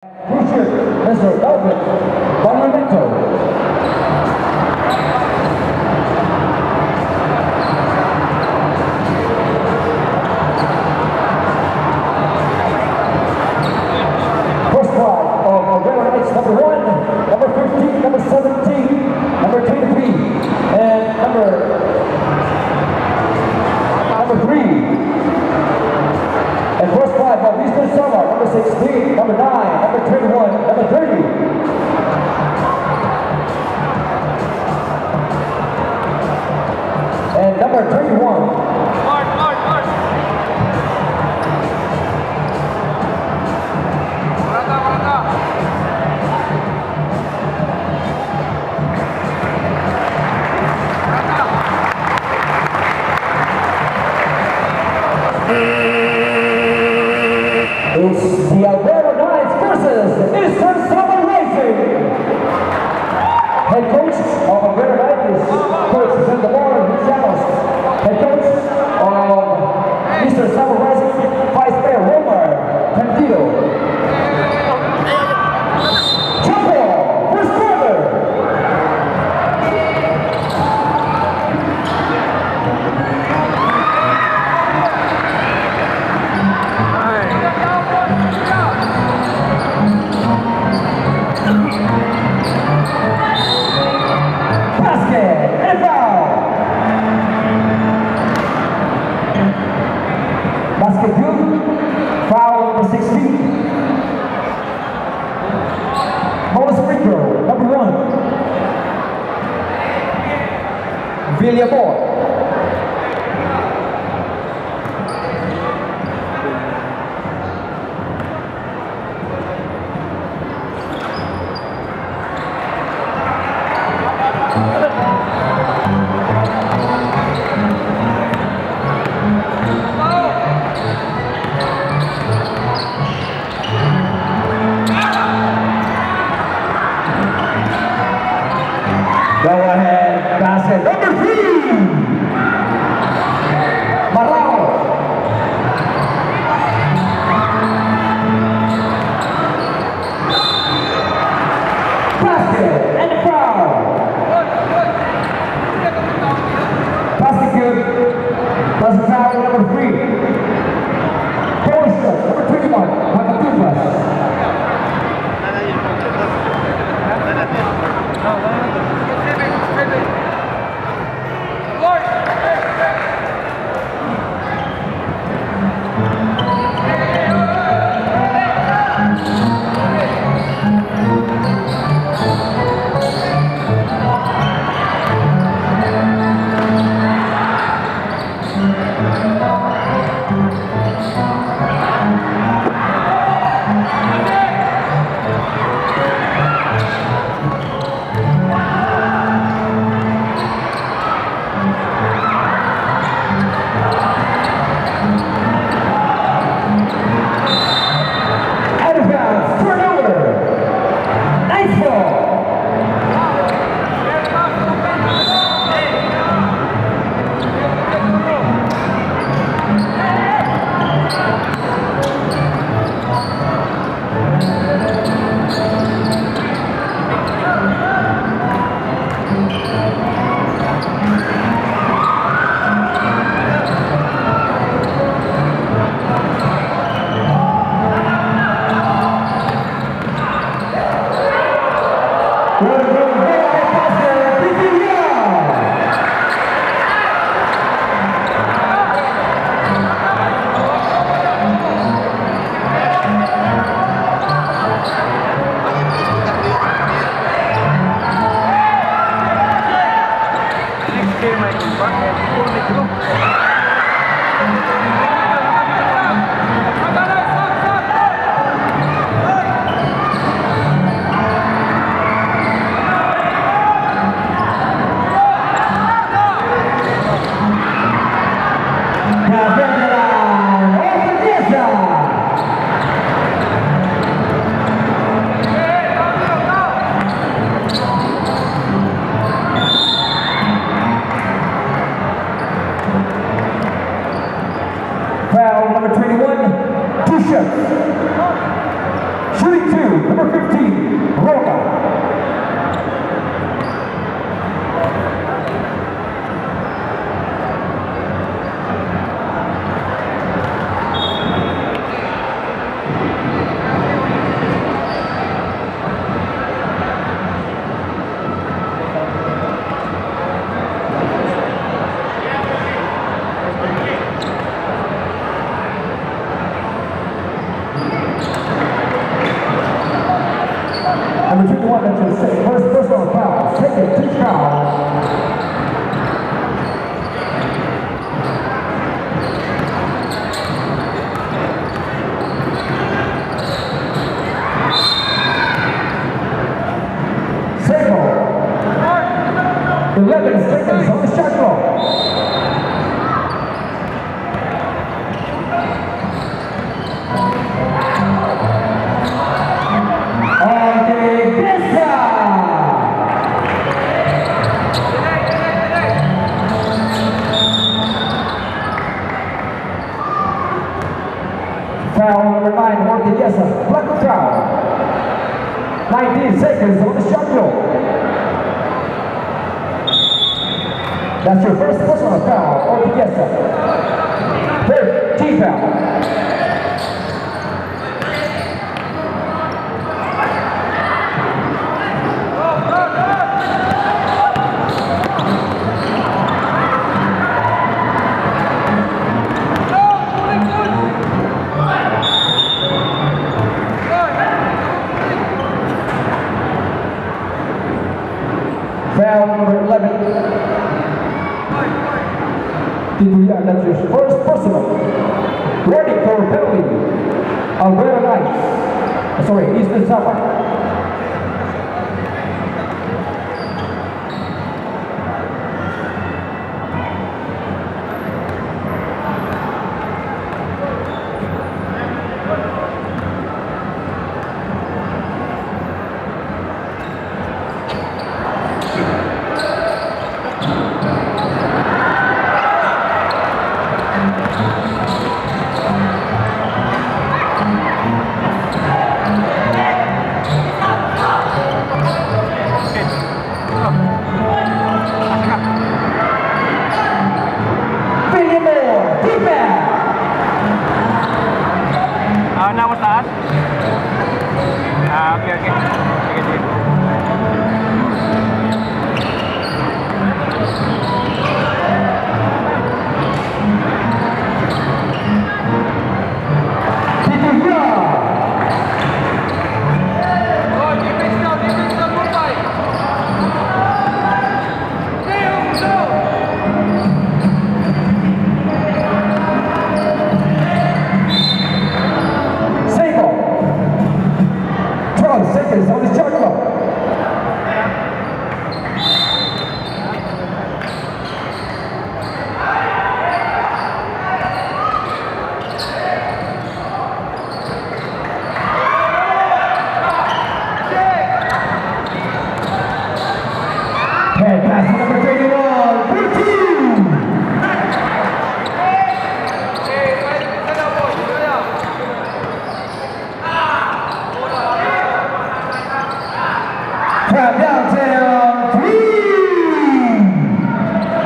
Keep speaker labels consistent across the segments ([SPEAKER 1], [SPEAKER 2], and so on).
[SPEAKER 1] Crucial, Mr. Elvin Bonamento. First flag of Red Knights, number 1, number 15, number 17, number 23, and number 3. And first flag of Eastern Summer, number 16, number 9, number 21, number 30. And number 31. It's the Alberta Knights versus Eastern Summer Racing. Head coach of Alberta Knights is Coach Sandamore Gonzalez. Head coach of Eastern Summer Racing, Vice Mayor Romer Cantillo. Champion, first quarter. Basket two, foul number 16. Bonus free throw, number 1. Villamor. Go ahead, basket number 3. number 15, Roca. Number 21, that's your first personal foul. Second, team foul. Single. 11 seconds on the shot clock. Foul number 9, Ortiguesa, black foul. 19 seconds on the shot clock. That's your first personal foul, Ortiguesa. Third, team foul. Foul number 11. That's your first personal. Ready for penalty. Alberta Knights. Sorry, Eastern Sapphire.
[SPEAKER 2] Nawas taas? Okay. Sige.
[SPEAKER 1] Seconds on the shot clock. And pass number 31, 14. From downtown, 3.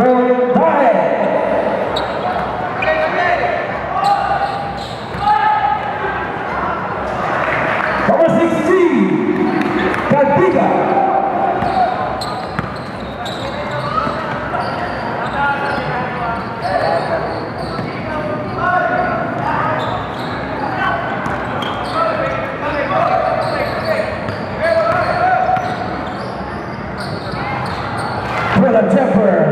[SPEAKER 1] William Diet. Number 16, Cadbiga. Temper.